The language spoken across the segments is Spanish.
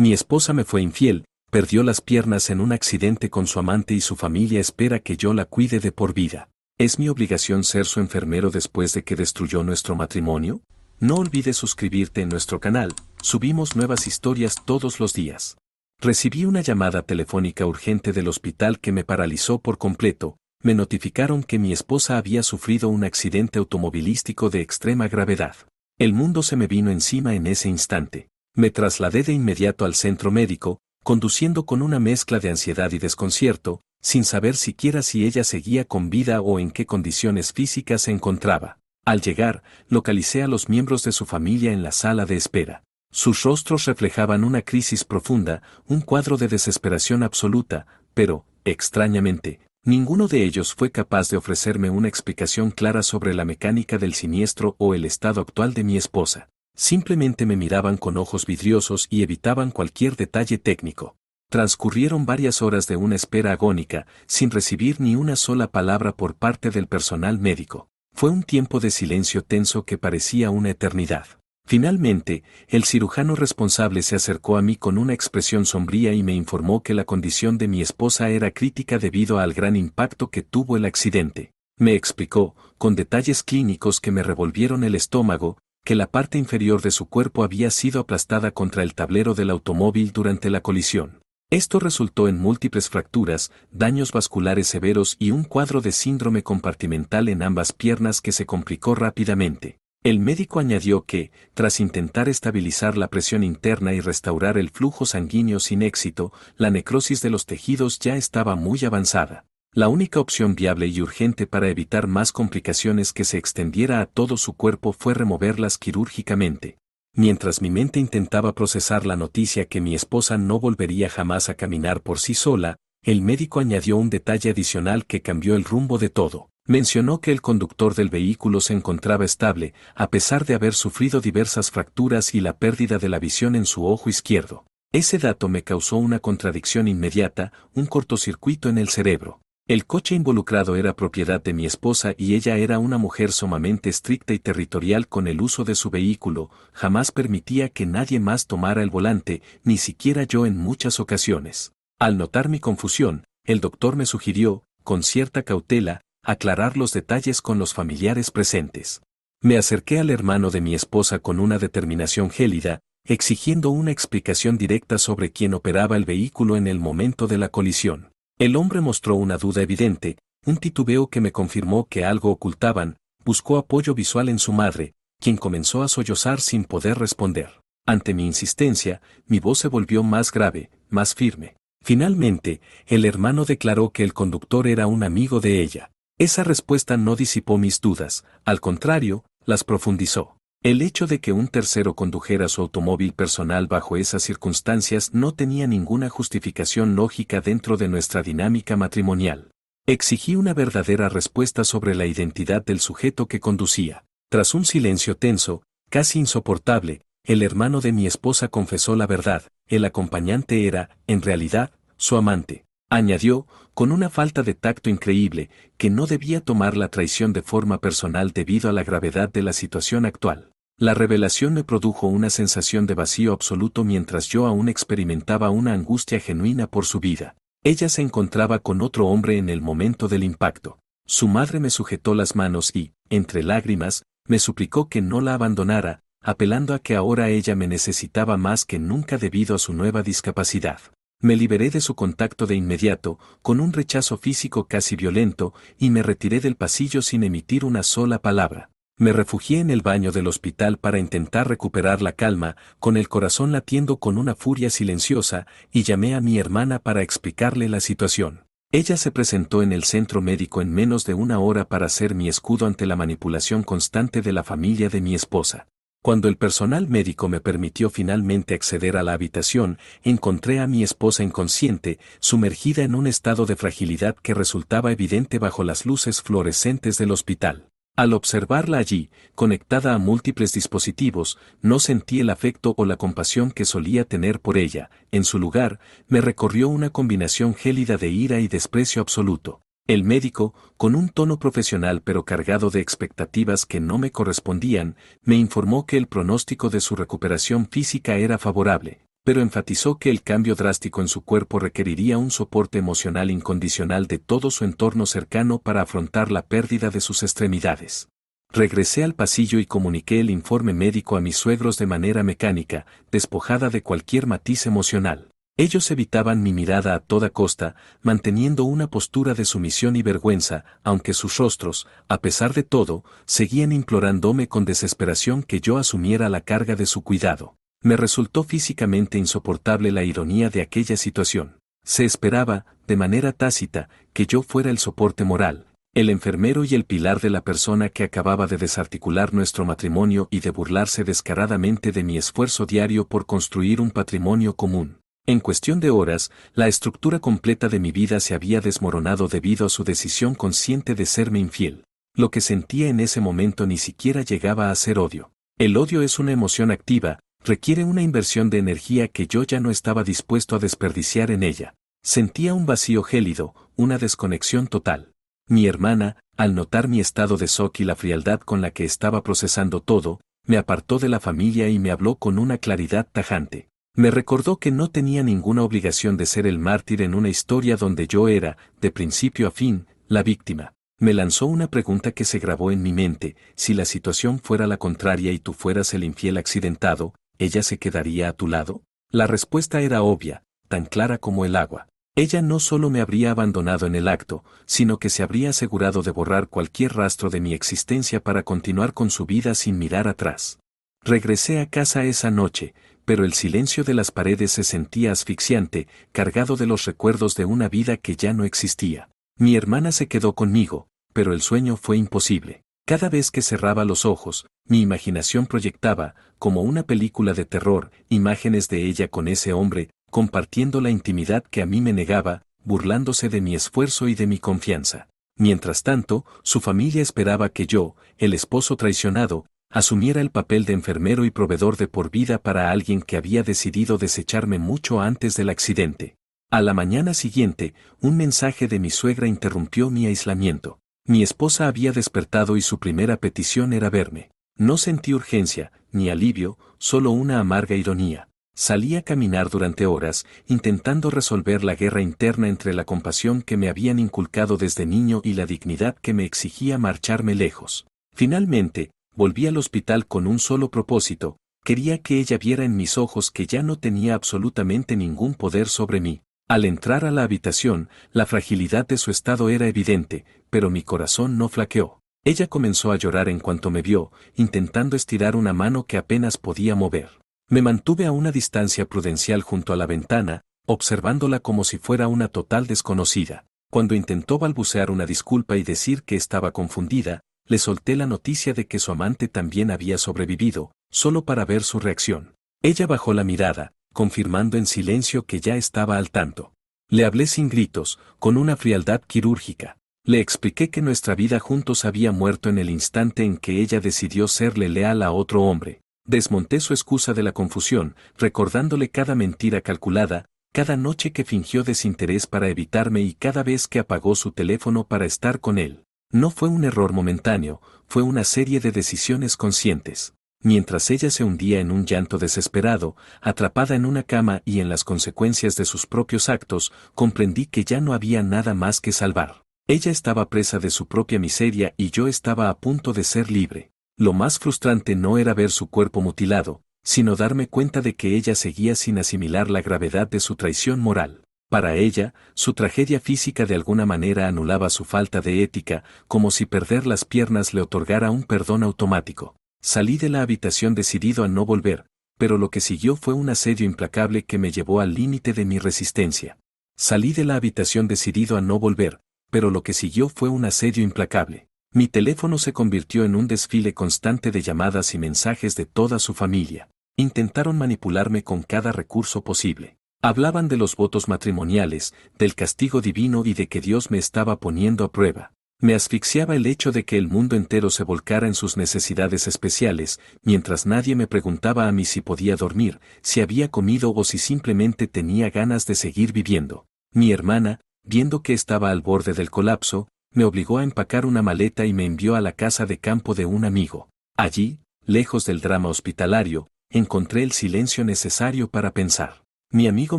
Mi esposa me fue infiel, perdió las piernas en un accidente con su amante y su familia espera que yo la cuide de por vida. ¿Es mi obligación ser su enfermero después de que destruyó nuestro matrimonio? No olvides suscribirte en nuestro canal, subimos nuevas historias todos los días. Recibí una llamada telefónica urgente del hospital que me paralizó por completo. Me notificaron que mi esposa había sufrido un accidente automovilístico de extrema gravedad. El mundo se me vino encima en ese instante. Me trasladé de inmediato al centro médico, conduciendo con una mezcla de ansiedad y desconcierto, sin saber siquiera si ella seguía con vida o en qué condiciones físicas se encontraba. Al llegar, localicé a los miembros de su familia en la sala de espera. Sus rostros reflejaban una crisis profunda, un cuadro de desesperación absoluta, pero, extrañamente, ninguno de ellos fue capaz de ofrecerme una explicación clara sobre la mecánica del siniestro o el estado actual de mi esposa. Simplemente me miraban con ojos vidriosos y evitaban cualquier detalle técnico. Transcurrieron varias horas de una espera agónica, sin recibir ni una sola palabra por parte del personal médico. Fue un tiempo de silencio tenso que parecía una eternidad. Finalmente, el cirujano responsable se acercó a mí con una expresión sombría y me informó que la condición de mi esposa era crítica debido al gran impacto que tuvo el accidente. Me explicó, con detalles clínicos que me revolvieron el estómago, que la parte inferior de su cuerpo había sido aplastada contra el tablero del automóvil durante la colisión. Esto resultó en múltiples fracturas, daños vasculares severos y un cuadro de síndrome compartimental en ambas piernas que se complicó rápidamente. El médico añadió que, tras intentar estabilizar la presión interna y restaurar el flujo sanguíneo sin éxito, la necrosis de los tejidos ya estaba muy avanzada. La única opción viable y urgente para evitar más complicaciones que se extendiera a todo su cuerpo fue removerlas quirúrgicamente. Mientras mi mente intentaba procesar la noticia que mi esposa no volvería jamás a caminar por sí sola, el médico añadió un detalle adicional que cambió el rumbo de todo. Mencionó que el conductor del vehículo se encontraba estable, a pesar de haber sufrido diversas fracturas y la pérdida de la visión en su ojo izquierdo. Ese dato me causó una contradicción inmediata, un cortocircuito en el cerebro. El coche involucrado era propiedad de mi esposa y ella era una mujer sumamente estricta y territorial con el uso de su vehículo, jamás permitía que nadie más tomara el volante, ni siquiera yo en muchas ocasiones. Al notar mi confusión, el doctor me sugirió, con cierta cautela, aclarar los detalles con los familiares presentes. Me acerqué al hermano de mi esposa con una determinación gélida, exigiendo una explicación directa sobre quién operaba el vehículo en el momento de la colisión. El hombre mostró una duda evidente, un titubeo que me confirmó que algo ocultaban, buscó apoyo visual en su madre, quien comenzó a sollozar sin poder responder. Ante mi insistencia, mi voz se volvió más grave, más firme. Finalmente, el hermano declaró que el conductor era un amigo de ella. Esa respuesta no disipó mis dudas, al contrario, las profundizó. El hecho de que un tercero condujera su automóvil personal bajo esas circunstancias no tenía ninguna justificación lógica dentro de nuestra dinámica matrimonial. Exigí una verdadera respuesta sobre la identidad del sujeto que conducía. Tras un silencio tenso, casi insoportable, el hermano de mi esposa confesó la verdad, el acompañante era, en realidad, su amante. Añadió, con una falta de tacto increíble, que no debía tomar la traición de forma personal debido a la gravedad de la situación actual. La revelación me produjo una sensación de vacío absoluto mientras yo aún experimentaba una angustia genuina por su vida. Ella se encontraba con otro hombre en el momento del impacto. Su madre me sujetó las manos y, entre lágrimas, me suplicó que no la abandonara, apelando a que ahora ella me necesitaba más que nunca debido a su nueva discapacidad. Me liberé de su contacto de inmediato, con un rechazo físico casi violento, y me retiré del pasillo sin emitir una sola palabra. Me refugié en el baño del hospital para intentar recuperar la calma, con el corazón latiendo con una furia silenciosa, y llamé a mi hermana para explicarle la situación. Ella se presentó en el centro médico en menos de una hora para ser mi escudo ante la manipulación constante de la familia de mi esposa. Cuando el personal médico me permitió finalmente acceder a la habitación, encontré a mi esposa inconsciente, sumergida en un estado de fragilidad que resultaba evidente bajo las luces fluorescentes del hospital. Al observarla allí, conectada a múltiples dispositivos, no sentí el afecto o la compasión que solía tener por ella. En su lugar, me recorrió una combinación gélida de ira y desprecio absoluto. El médico, con un tono profesional pero cargado de expectativas que no me correspondían, me informó que el pronóstico de su recuperación física era favorable. pero enfatizó que el cambio drástico en su cuerpo requeriría un soporte emocional incondicional de todo su entorno cercano para afrontar la pérdida de sus extremidades. Regresé al pasillo y comuniqué el informe médico a mis suegros de manera mecánica, despojada de cualquier matiz emocional. Ellos evitaban mi mirada a toda costa, manteniendo una postura de sumisión y vergüenza, aunque sus rostros, a pesar de todo, seguían implorándome con desesperación que yo asumiera la carga de su cuidado. Me resultó físicamente insoportable la ironía de aquella situación. Se esperaba, de manera tácita, que yo fuera el soporte moral, el enfermero y el pilar de la persona que acababa de desarticular nuestro matrimonio y de burlarse descaradamente de mi esfuerzo diario por construir un patrimonio común. En cuestión de horas, la estructura completa de mi vida se había desmoronado debido a su decisión consciente de serme infiel. Lo que sentía en ese momento ni siquiera llegaba a ser odio. El odio es una emoción activa, requiere una inversión de energía que yo ya no estaba dispuesto a desperdiciar en ella. Sentía un vacío gélido, una desconexión total. Mi hermana, al notar mi estado de shock y la frialdad con la que estaba procesando todo, me apartó de la familia y me habló con una claridad tajante. Me recordó que no tenía ninguna obligación de ser el mártir en una historia donde yo era, de principio a fin, la víctima. Me lanzó una pregunta que se grabó en mi mente: si la situación fuera la contraria y tú fueras el infiel accidentado, ¿ella se quedaría a tu lado? La respuesta era obvia, tan clara como el agua. Ella no solo me habría abandonado en el acto, sino que se habría asegurado de borrar cualquier rastro de mi existencia para continuar con su vida sin mirar atrás. Regresé a casa esa noche, pero el silencio de las paredes se sentía asfixiante, cargado de los recuerdos de una vida que ya no existía. Mi hermana se quedó conmigo, pero el sueño fue imposible. Cada vez que cerraba los ojos, mi imaginación proyectaba, como una película de terror, imágenes de ella con ese hombre, compartiendo la intimidad que a mí me negaba, burlándose de mi esfuerzo y de mi confianza. Mientras tanto, su familia esperaba que yo, el esposo traicionado, asumiera el papel de enfermero y proveedor de por vida para alguien que había decidido desecharme mucho antes del accidente. A la mañana siguiente, un mensaje de mi suegra interrumpió mi aislamiento. Mi esposa había despertado y su primera petición era verme. No sentí urgencia, ni alivio, solo una amarga ironía. Salí a caminar durante horas, intentando resolver la guerra interna entre la compasión que me habían inculcado desde niño y la dignidad que me exigía marcharme lejos. Finalmente, volví al hospital con un solo propósito: quería que ella viera en mis ojos que ya no tenía absolutamente ningún poder sobre mí. Al entrar a la habitación, la fragilidad de su estado era evidente, pero mi corazón no flaqueó. Ella comenzó a llorar en cuanto me vio, intentando estirar una mano que apenas podía mover. Me mantuve a una distancia prudencial junto a la ventana, observándola como si fuera una total desconocida. Cuando intentó balbucear una disculpa y decir que estaba confundida, le solté la noticia de que su amante también había sobrevivido, solo para ver su reacción. Ella bajó la mirada, confirmando en silencio que ya estaba al tanto. Le hablé sin gritos, con una frialdad quirúrgica. Le expliqué que nuestra vida juntos había muerto en el instante en que ella decidió serle leal a otro hombre. Desmonté su excusa de la confusión, recordándole cada mentira calculada, cada noche que fingió desinterés para evitarme y cada vez que apagó su teléfono para estar con él. No fue un error momentáneo, fue una serie de decisiones conscientes. Mientras ella se hundía en un llanto desesperado, atrapada en una cama y en las consecuencias de sus propios actos, comprendí que ya no había nada más que salvar. Ella estaba presa de su propia miseria y yo estaba a punto de ser libre. Lo más frustrante no era ver su cuerpo mutilado, sino darme cuenta de que ella seguía sin asimilar la gravedad de su traición moral. Para ella, su tragedia física de alguna manera anulaba su falta de ética, como si perder las piernas le otorgara un perdón automático. Salí de la habitación decidido a no volver, pero lo que siguió fue un asedio implacable que me llevó al límite de mi resistencia. Salí de la habitación decidido a no volver, pero lo que siguió fue un asedio implacable. Mi teléfono se convirtió en un desfile constante de llamadas y mensajes de toda su familia. Intentaron manipularme con cada recurso posible. Hablaban de los votos matrimoniales, del castigo divino y de que Dios me estaba poniendo a prueba. Me asfixiaba el hecho de que el mundo entero se volcara en sus necesidades especiales, mientras nadie me preguntaba a mí si podía dormir, si había comido o si simplemente tenía ganas de seguir viviendo. Mi hermana, viendo que estaba al borde del colapso, me obligó a empacar una maleta y me envió a la casa de campo de un amigo. Allí, lejos del drama hospitalario, encontré el silencio necesario para pensar. Mi amigo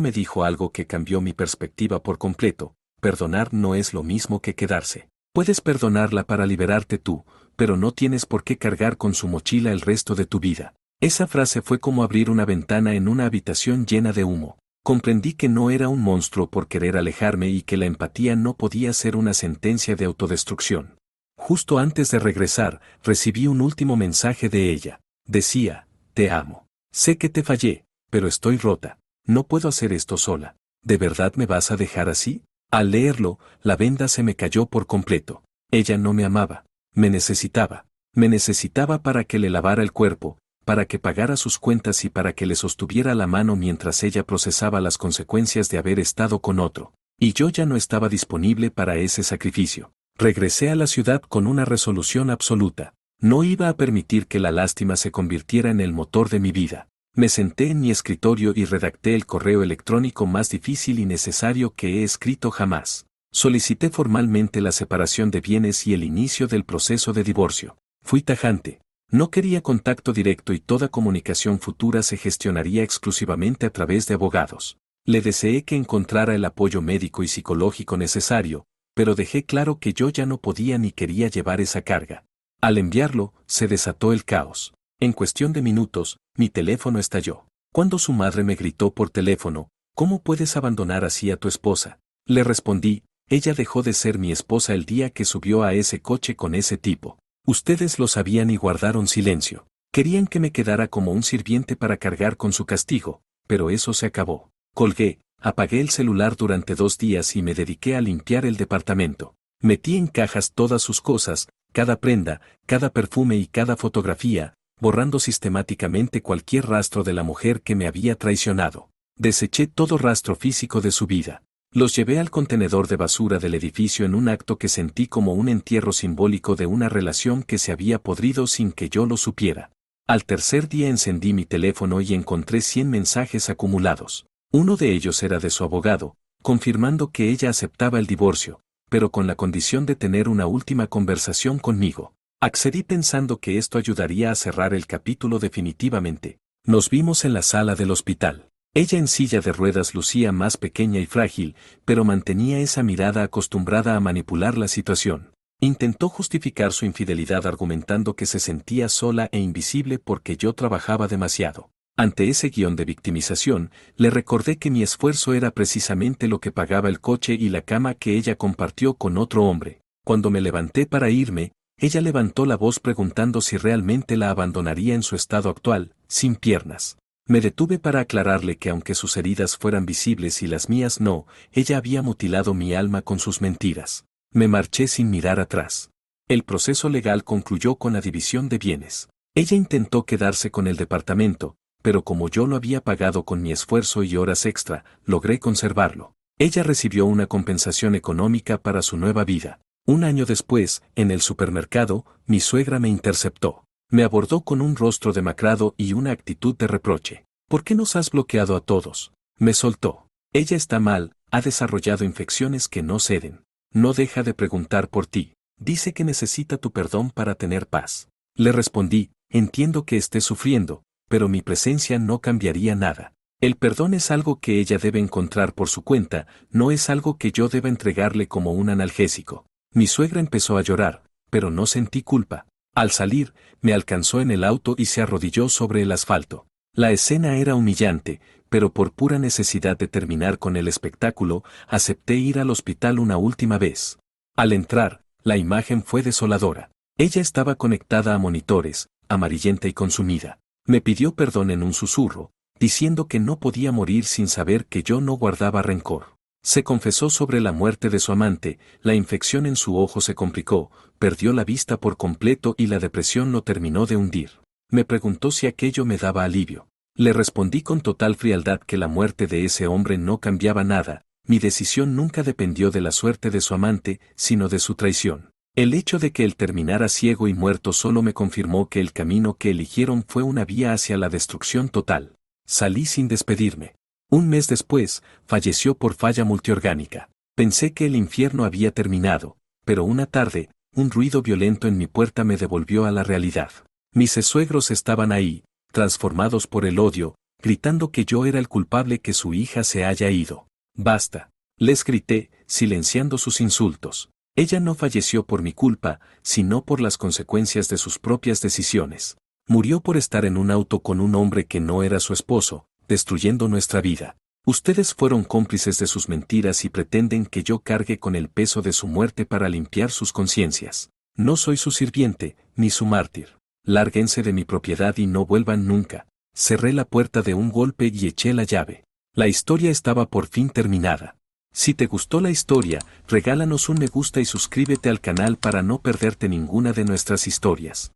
me dijo algo que cambió mi perspectiva por completo: perdonar no es lo mismo que quedarse. Puedes perdonarla para liberarte tú, pero no tienes por qué cargar con su mochila el resto de tu vida. Esa frase fue como abrir una ventana en una habitación llena de humo. Comprendí que no era un monstruo por querer alejarme y que la empatía no podía ser una sentencia de autodestrucción. Justo antes de regresar, recibí un último mensaje de ella. Decía: te amo. Sé que te fallé, pero estoy rota. No puedo hacer esto sola. ¿De verdad me vas a dejar así? Al leerlo, la venda se me cayó por completo. Ella no me amaba. Me necesitaba. Me necesitaba para que le lavara el cuerpo, para que pagara sus cuentas y para que le sostuviera la mano mientras ella procesaba las consecuencias de haber estado con otro. Y yo ya no estaba disponible para ese sacrificio. Regresé a la ciudad con una resolución absoluta. No iba a permitir que la lástima se convirtiera en el motor de mi vida. Me senté en mi escritorio y redacté el correo electrónico más difícil y necesario que he escrito jamás. Solicité formalmente la separación de bienes y el inicio del proceso de divorcio. Fui tajante. No quería contacto directo y toda comunicación futura se gestionaría exclusivamente a través de abogados. Le deseé que encontrara el apoyo médico y psicológico necesario, pero dejé claro que yo ya no podía ni quería llevar esa carga. Al enviarlo, se desató el caos. En cuestión de minutos, mi teléfono estalló. Cuando su madre me gritó por teléfono: ¿cómo puedes abandonar así a tu esposa? Le respondí: ella dejó de ser mi esposa el día que subió a ese coche con ese tipo. Ustedes lo sabían y guardaron silencio. Querían que me quedara como un sirviente para cargar con su castigo, pero eso se acabó. Colgué, apagué el celular durante 2 días y me dediqué a limpiar el departamento. Metí en cajas todas sus cosas, cada prenda, cada perfume y cada fotografía, borrando sistemáticamente cualquier rastro de la mujer que me había traicionado. Deseché todo rastro físico de su vida. Los llevé al contenedor de basura del edificio en un acto que sentí como un entierro simbólico de una relación que se había podrido sin que yo lo supiera. Al tercer día encendí mi teléfono y encontré 100 mensajes acumulados. Uno de ellos era de su abogado, confirmando que ella aceptaba el divorcio, pero con la condición de tener una última conversación conmigo. Accedí pensando que esto ayudaría a cerrar el capítulo definitivamente. Nos vimos en la sala del hospital. Ella en silla de ruedas lucía más pequeña y frágil, pero mantenía esa mirada acostumbrada a manipular la situación. Intentó justificar su infidelidad argumentando que se sentía sola e invisible porque yo trabajaba demasiado. Ante ese guión de victimización, le recordé que mi esfuerzo era precisamente lo que pagaba el coche y la cama que ella compartió con otro hombre. Cuando me levanté para irme, ella levantó la voz preguntando si realmente la abandonaría en su estado actual, sin piernas. Me detuve para aclararle que aunque sus heridas fueran visibles y las mías no, ella había mutilado mi alma con sus mentiras. Me marché sin mirar atrás. El proceso legal concluyó con la división de bienes. Ella intentó quedarse con el departamento, pero como yo lo había pagado con mi esfuerzo y horas extra, logré conservarlo. Ella recibió una compensación económica para su nueva vida. Un año después, en el supermercado, mi suegra me interceptó. Me abordó con un rostro demacrado y una actitud de reproche. ¿Por qué nos has bloqueado a todos? Me soltó. Ella está mal, ha desarrollado infecciones que no ceden. No deja de preguntar por ti. Dice que necesita tu perdón para tener paz. Le respondí: entiendo que estés sufriendo, pero mi presencia no cambiaría nada. El perdón es algo que ella debe encontrar por su cuenta, no es algo que yo deba entregarle como un analgésico. Mi suegra empezó a llorar, pero no sentí culpa. Al salir, me alcanzó en el auto y se arrodilló sobre el asfalto. La escena era humillante, pero por pura necesidad de terminar con el espectáculo, acepté ir al hospital una última vez. Al entrar, la imagen fue desoladora. Ella estaba conectada a monitores, amarillenta y consumida. Me pidió perdón en un susurro, diciendo que no podía morir sin saber que yo no guardaba rencor. Se confesó sobre la muerte de su amante, la infección en su ojo se complicó, perdió la vista por completo y la depresión lo terminó de hundir. Me preguntó si aquello me daba alivio. Le respondí con total frialdad que la muerte de ese hombre no cambiaba nada, mi decisión nunca dependió de la suerte de su amante, sino de su traición. El hecho de que él terminara ciego y muerto solo me confirmó que el camino que eligieron fue una vía hacia la destrucción total. Salí sin despedirme. Un mes después, falleció por falla multiorgánica. Pensé que el infierno había terminado, pero una tarde, un ruido violento en mi puerta me devolvió a la realidad. Mis suegros estaban ahí, transformados por el odio, gritando que yo era el culpable que su hija se haya ido. Basta. Les grité, silenciando sus insultos. Ella no falleció por mi culpa, sino por las consecuencias de sus propias decisiones. Murió por estar en un auto con un hombre que no era su esposo, destruyendo nuestra vida. Ustedes fueron cómplices de sus mentiras y pretenden que yo cargue con el peso de su muerte para limpiar sus conciencias. No soy su sirviente, ni su mártir. Lárguense de mi propiedad y no vuelvan nunca. Cerré la puerta de un golpe y eché la llave. La historia estaba por fin terminada. Si te gustó la historia, regálanos un me gusta y suscríbete al canal para no perderte ninguna de nuestras historias.